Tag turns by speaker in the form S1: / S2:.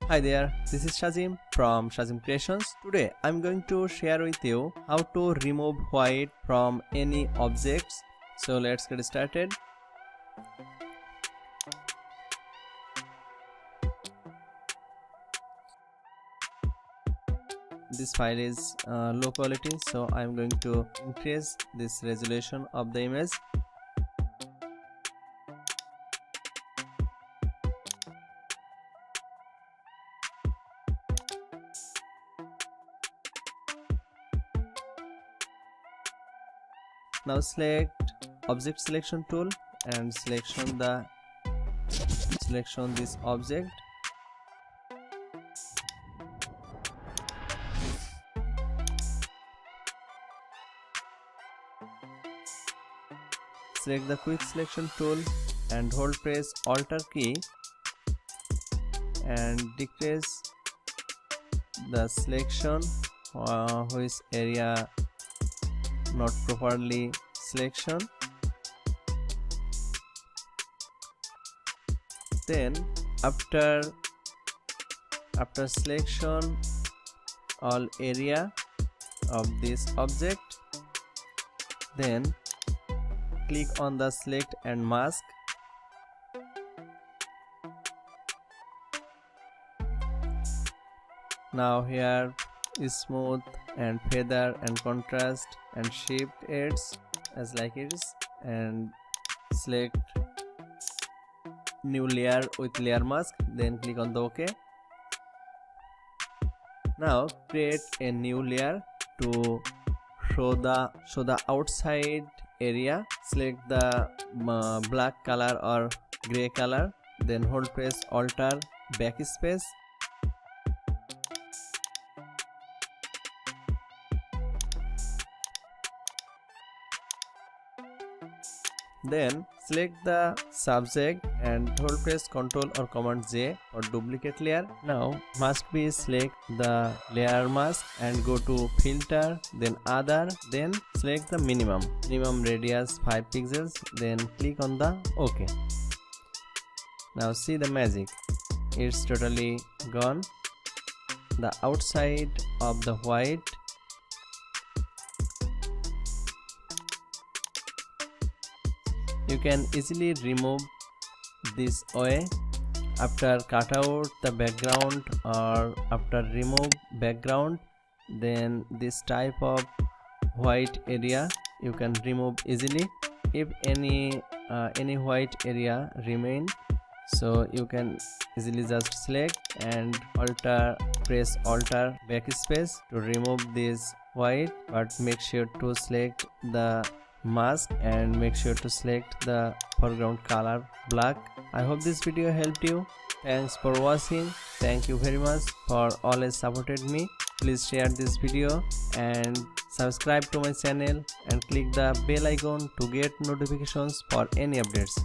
S1: Hi there, this is Shazim from Shazim Creations. Today I'm going to share with you how to remove white from any objects. So let's get started. This file is low quality, so I'm going to increase this resolution of the image. Now select object selection tool and selection this object. Select the quick selection tool and hold press Alt key and decrease the selection which area not properly selection. Then after selection all area of this object, then click on the select and mask. Now here is smooth and feather and contrast and shift edges as like it is, and select new layer with layer mask, then click on the OK. Now create a new layer to show the outside area. Select the black color or gray color, then hold press Alt backspace. Then select the subject and hold press Ctrl or Command J for duplicate layer. Now must be select the layer mask and go to filter, then other, then select the minimum radius 5 pixels, then click on the OK. Now see the magic, it's totally gone. The outside of the white. You can easily remove this way after cut out the background or after remove background. Then this type of white area you can remove easily. If any white area remain, so you can easily just select and press Alt backspace to remove this white, but make sure to select the mask and make sure to select the foreground color black. I hope this video helped you. Thanks for watching. Thank you very much for always supported me. Please share this video and subscribe to my channel and click the bell icon to get notifications for any updates.